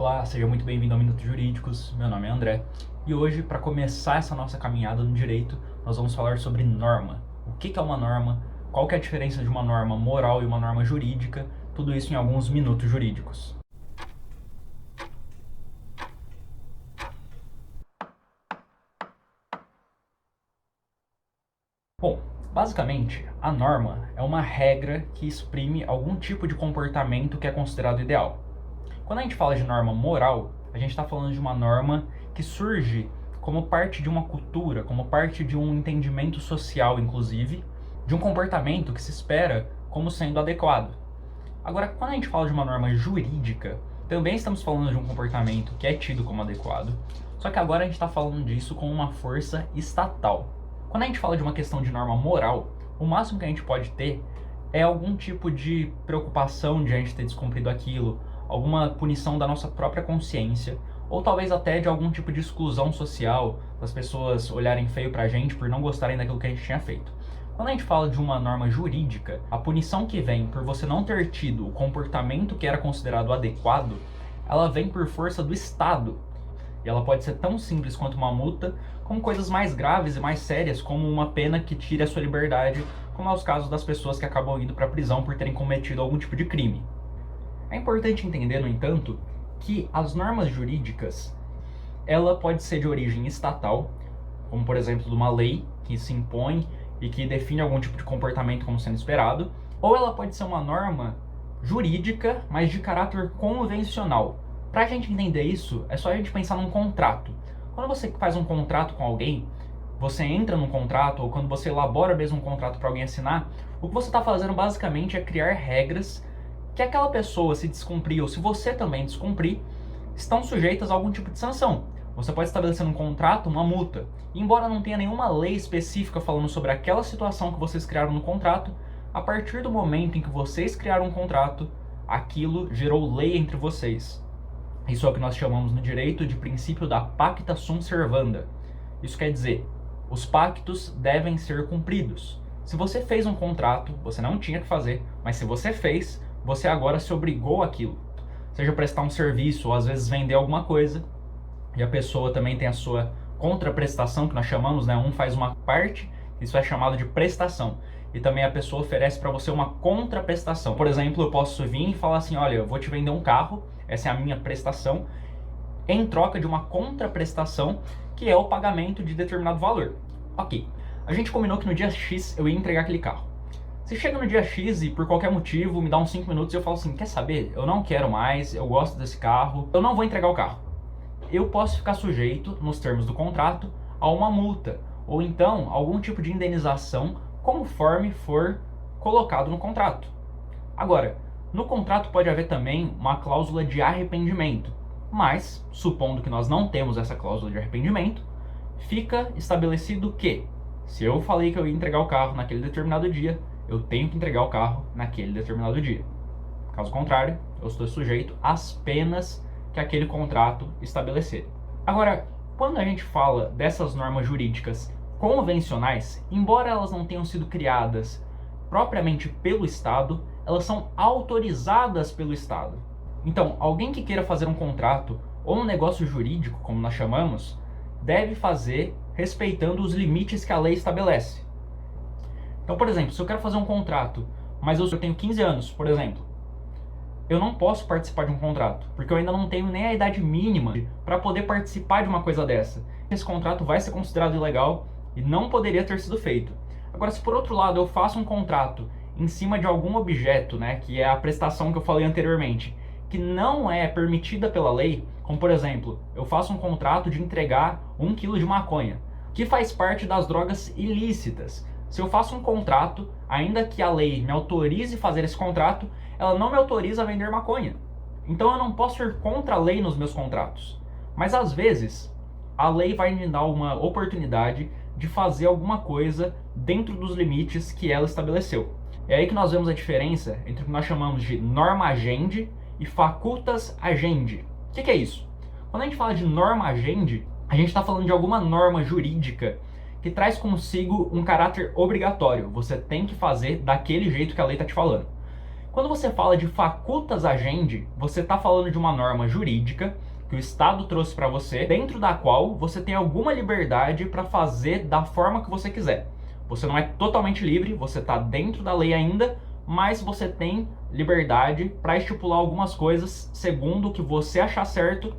Olá, seja muito bem-vindo ao Minutos Jurídicos. Meu nome é André e hoje, para começar essa nossa caminhada no direito, nós vamos falar sobre norma. O que é uma norma? Qual que é a diferença de uma norma moral e uma norma jurídica? Tudo isso em alguns minutos jurídicos. Bom, basicamente, a norma é uma regra que exprime algum tipo de comportamento que é considerado ideal. Quando a gente fala de norma moral, a gente está falando de uma norma que surge como parte de uma cultura, como parte de um entendimento social, inclusive, de um comportamento que se espera como sendo adequado. Agora, quando a gente fala de uma norma jurídica, também estamos falando de um comportamento que é tido como adequado, só que agora a gente está falando disso com uma força estatal. Quando a gente fala de uma questão de norma moral, o máximo que a gente pode ter é algum tipo de preocupação de a gente ter descumprido aquilo, alguma punição da nossa própria consciência, ou talvez até de algum tipo de exclusão social, das pessoas olharem feio pra gente por não gostarem daquilo que a gente tinha feito. Quando a gente fala de uma norma jurídica, a punição que vem por você não ter tido o comportamento que era considerado adequado, ela vem por força do Estado. E ela pode ser tão simples quanto uma multa, como coisas mais graves e mais sérias, como uma pena que tire a sua liberdade, como é os casos das pessoas que acabam indo para a prisão por terem cometido algum tipo de crime. É importante entender, no entanto, que as normas jurídicas, ela pode ser de origem estatal, como por exemplo de uma lei que se impõe e que define algum tipo de comportamento como sendo esperado, ou ela pode ser uma norma jurídica, mas de caráter convencional. Para a gente entender isso, é só a gente pensar num contrato. Quando você faz um contrato com alguém, você entra num contrato, ou quando você elabora mesmo um contrato para alguém assinar, o que você está fazendo basicamente é criar regras que aquela pessoa, se descumprir ou se você também descumprir, estão sujeitas a algum tipo de sanção. Você pode estabelecer num contrato uma multa. E embora não tenha nenhuma lei específica falando sobre aquela situação que vocês criaram no contrato, a partir do momento em que vocês criaram um contrato, aquilo gerou lei entre vocês. Isso é o que nós chamamos no direito de princípio da pacta sunt servanda. Isso quer dizer, os pactos devem ser cumpridos. Se você fez um contrato, você não tinha que fazer, mas se você fez, você agora se obrigou àquilo. Seja prestar um serviço ou às vezes vender alguma coisa, e a pessoa também tem a sua contraprestação, que nós chamamos, né? Um faz uma parte, isso é chamado de prestação. E também a pessoa oferece para você uma contraprestação. Por exemplo, eu posso vir e falar assim, olha, eu vou te vender um carro, essa é a minha prestação, em troca de uma contraprestação, que é o pagamento de determinado valor. Ok, a gente combinou que no dia X eu ia entregar aquele carro. Se chega no dia X e por qualquer motivo me dá uns 5 minutos e eu falo assim, quer saber, eu não quero mais, eu gosto desse carro, eu não vou entregar o carro. Eu posso ficar sujeito, nos termos do contrato, a uma multa, ou então algum tipo de indenização, conforme for colocado no contrato. Agora, no contrato pode haver também uma cláusula de arrependimento, mas, supondo que nós não temos essa cláusula de arrependimento, fica estabelecido que, se eu falei que eu ia entregar o carro naquele determinado dia, eu tenho que entregar o carro naquele determinado dia. Caso contrário, eu estou sujeito às penas que aquele contrato estabelecer. Agora, quando a gente fala dessas normas jurídicas convencionais, embora elas não tenham sido criadas propriamente pelo Estado, elas são autorizadas pelo Estado. Então, alguém que queira fazer um contrato ou um negócio jurídico, como nós chamamos, deve fazer respeitando os limites que a lei estabelece. Então, por exemplo, se eu quero fazer um contrato, mas eu tenho 15 anos, por exemplo, eu não posso participar de um contrato, porque eu ainda não tenho nem a idade mínima para poder participar de uma coisa dessa. Esse contrato vai ser considerado ilegal e não poderia ter sido feito. Agora, se por outro lado eu faço um contrato em cima de algum objeto, né, que é a prestação que eu falei anteriormente, que não é permitida pela lei, como por exemplo, eu faço um contrato de entregar 1 quilo de maconha, que faz parte das drogas ilícitas. Se eu faço um contrato, ainda que a lei me autorize fazer esse contrato, ela não me autoriza a vender maconha. Então eu não posso ir contra a lei nos meus contratos. Mas às vezes, a lei vai me dar uma oportunidade de fazer alguma coisa dentro dos limites que ela estabeleceu. É aí que nós vemos a diferença entre o que nós chamamos de norma agendi e facultas agendi. O que é isso? Quando a gente fala de norma agendi, a gente está falando de alguma norma jurídica que traz consigo um caráter obrigatório. Você tem que fazer daquele jeito que a lei está te falando. Quando você fala de facultas agendi, você está falando de uma norma jurídica que o Estado trouxe para você, dentro da qual você tem alguma liberdade para fazer da forma que você quiser. Você não é totalmente livre, você está dentro da lei ainda, mas você tem liberdade para estipular algumas coisas segundo o que você achar certo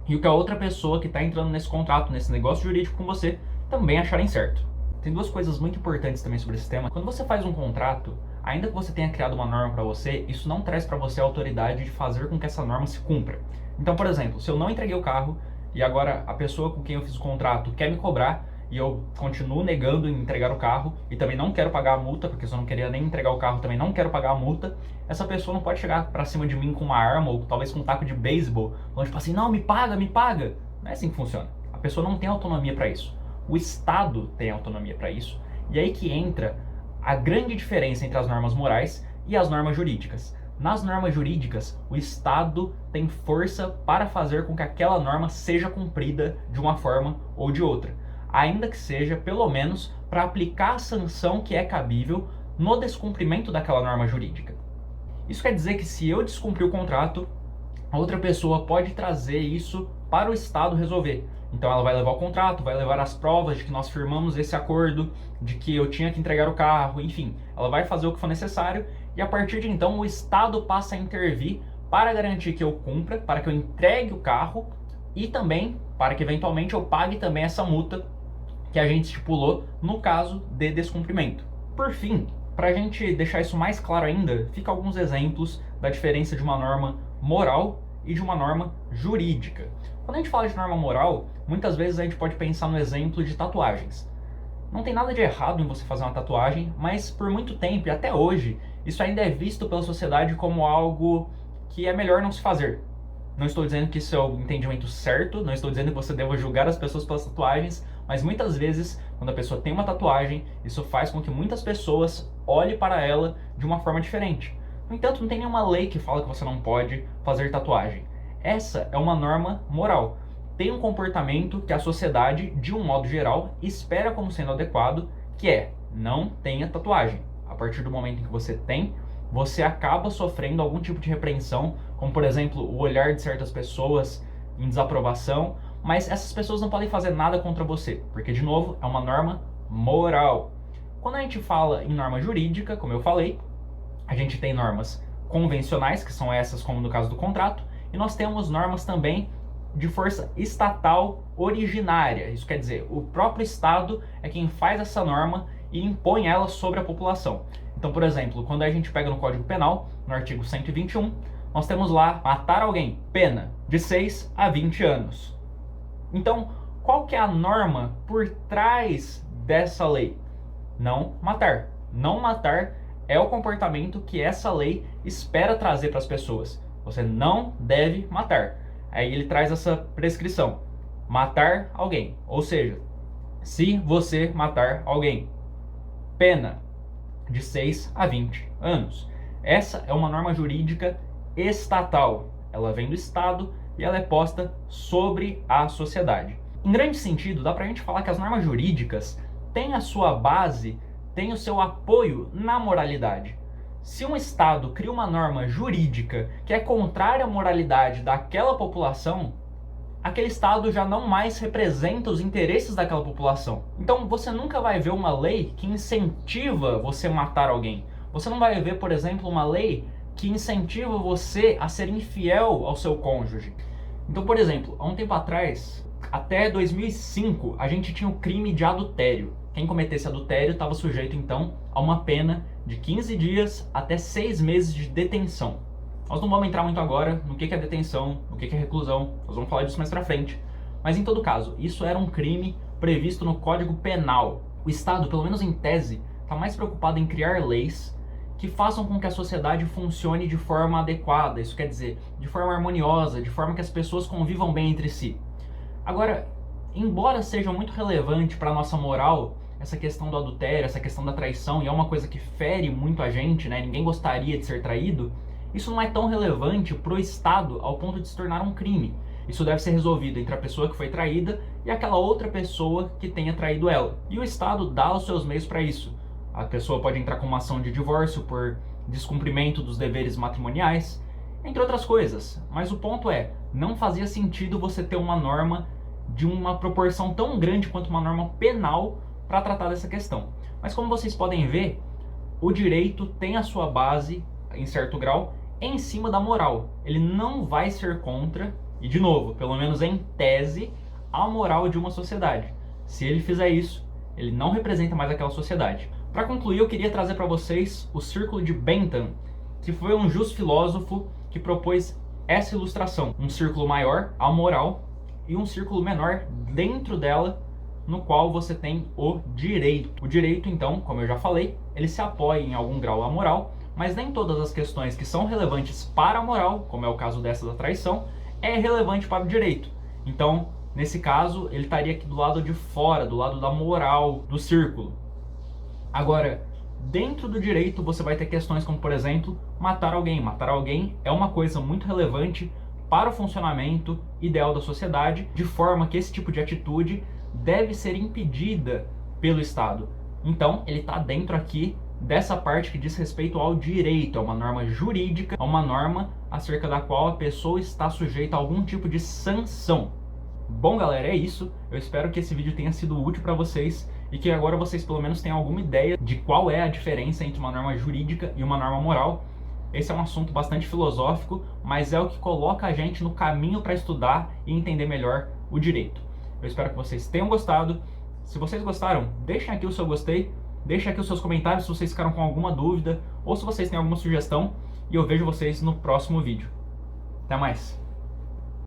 e o que a outra pessoa que está entrando nesse contrato, nesse negócio jurídico com você, também acharem certo. Tem duas coisas muito importantes também sobre esse tema. Quando você faz um contrato, ainda que você tenha criado uma norma para você, isso não traz para você a autoridade de fazer com que essa norma se cumpra. Então, por exemplo, se eu não entreguei o carro e agora a pessoa com quem eu fiz o contrato quer me cobrar e eu continuo negando em entregar o carro e também não quero pagar a multa, porque se eu não queria nem entregar o carro, também não quero pagar a multa, essa pessoa não pode chegar pra cima de mim com uma arma ou talvez com um taco de beisebol, falando tipo assim, não, me paga, me paga. Não é assim que funciona. A pessoa não tem autonomia para isso. O Estado tem autonomia para isso. E aí que entra a grande diferença entre as normas morais e as normas jurídicas. Nas normas jurídicas, o Estado tem força para fazer com que aquela norma seja cumprida de uma forma ou de outra, ainda que seja, pelo menos, para aplicar a sanção que é cabível no descumprimento daquela norma jurídica. Isso quer dizer que se eu descumprir o contrato, a outra pessoa pode trazer isso para o Estado resolver. Então ela vai levar o contrato, vai levar as provas de que nós firmamos esse acordo, de que eu tinha que entregar o carro, enfim. Ela vai fazer o que for necessário e a partir de então o Estado passa a intervir para garantir que eu cumpra, para que eu entregue o carro e também para que eventualmente eu pague também essa multa que a gente estipulou no caso de descumprimento. Por fim, para a gente deixar isso mais claro ainda, fica alguns exemplos da diferença de uma norma moral e de uma norma jurídica. Quando a gente fala de norma moral, muitas vezes a gente pode pensar no exemplo de tatuagens. Não tem nada de errado em você fazer uma tatuagem, mas por muito tempo e até hoje, isso ainda é visto pela sociedade como algo que é melhor não se fazer. Não estou dizendo que isso é o entendimento certo, não estou dizendo que você deva julgar as pessoas pelas tatuagens, mas muitas vezes, quando a pessoa tem uma tatuagem, isso faz com que muitas pessoas olhem para ela de uma forma diferente. No entanto, não tem nenhuma lei que fala que você não pode fazer tatuagem. Essa é uma norma moral. Tem um comportamento que a sociedade, de um modo geral, espera como sendo adequado, que é, não tenha tatuagem. A partir do momento em que você tem, você acaba sofrendo algum tipo de repreensão, como por exemplo, o olhar de certas pessoas em desaprovação, mas essas pessoas não podem fazer nada contra você, porque de novo, é uma norma moral. Quando a gente fala em norma jurídica, como eu falei, a gente tem normas convencionais, que são essas como no caso do contrato, e nós temos normas também de força estatal originária. Isso quer dizer, o próprio Estado é quem faz essa norma e impõe ela sobre a população. Então, por exemplo, quando a gente pega no Código Penal, no artigo 121, nós temos lá matar alguém, pena de 6 a 20 anos. Então, qual que é a norma por trás dessa lei? Não matar. Não matar é o comportamento que essa lei espera trazer para as pessoas. Você não deve matar. Aí ele traz essa prescrição: matar alguém. Ou seja, se você matar alguém, pena de 6 a 20 anos. Essa é uma norma jurídica estatal. Ela vem do Estado e ela é posta sobre a sociedade. Em grande sentido, dá pra gente falar que as normas jurídicas têm a sua base, têm o seu apoio na moralidade. Se um Estado cria uma norma jurídica que é contrária à moralidade daquela população, aquele Estado já não mais representa os interesses daquela população. Então você nunca vai ver uma lei que incentiva você matar alguém. Você não vai ver, por exemplo, uma lei que incentiva você a ser infiel ao seu cônjuge. Então, por exemplo, há um tempo atrás, até 2005, a gente tinha o crime de adultério. Quem cometesse adultério estava sujeito, então, a uma pena de 15 dias até 6 meses de detenção. Nós não vamos entrar muito agora no que é detenção, no que é reclusão, nós vamos falar disso mais pra frente. Mas em todo caso, isso era um crime previsto no Código Penal. O Estado, pelo menos em tese, está mais preocupado em criar leis que façam com que a sociedade funcione de forma adequada, isso quer dizer, de forma harmoniosa, de forma que as pessoas convivam bem entre si. Agora, embora seja muito relevante para a nossa moral essa questão do adultério, essa questão da traição, e é uma coisa que fere muito a gente, né? Ninguém gostaria de ser traído, isso não é tão relevante para o Estado ao ponto de se tornar um crime. Isso deve ser resolvido entre a pessoa que foi traída e aquela outra pessoa que tenha traído ela. E o Estado dá os seus meios para isso. A pessoa pode entrar com uma ação de divórcio por descumprimento dos deveres matrimoniais, entre outras coisas. Mas o ponto é, não fazia sentido você ter uma norma de uma proporção tão grande quanto uma norma penal para tratar dessa questão. Mas como vocês podem ver, o direito tem a sua base, em certo grau, em cima da moral. Ele não vai ser contra, e de novo, pelo menos em tese, a moral de uma sociedade. Se ele fizer isso, ele não representa mais aquela sociedade. Para concluir, eu queria trazer para vocês o Círculo de Bentham, que foi um justo filósofo que propôs essa ilustração. Um círculo maior, a moral, e um círculo menor dentro dela, no qual você tem o direito. O direito, então, como eu já falei, ele se apoia em algum grau à moral, mas nem todas as questões que são relevantes para a moral, como é o caso dessa da traição, é relevante para o direito. Então, nesse caso, ele estaria aqui do lado de fora, do lado da moral do círculo. Agora, dentro do direito você vai ter questões como, por exemplo, matar alguém. Matar alguém é uma coisa muito relevante para o funcionamento ideal da sociedade, de forma que esse tipo de atitude deve ser impedida pelo Estado. Então, ele está dentro aqui dessa parte que diz respeito ao direito, é uma norma jurídica, é uma norma acerca da qual a pessoa está sujeita a algum tipo de sanção. Bom, galera, é isso. Eu espero que esse vídeo tenha sido útil para vocês e que agora vocês pelo menos tenham alguma ideia de qual é a diferença entre uma norma jurídica e uma norma moral. Esse é um assunto bastante filosófico, mas é o que coloca a gente no caminho para estudar e entender melhor o direito. Eu espero que vocês tenham gostado. Se vocês gostaram, deixem aqui o seu gostei, deixem aqui os seus comentários se vocês ficaram com alguma dúvida ou se vocês têm alguma sugestão, e eu vejo vocês no próximo vídeo. Até mais!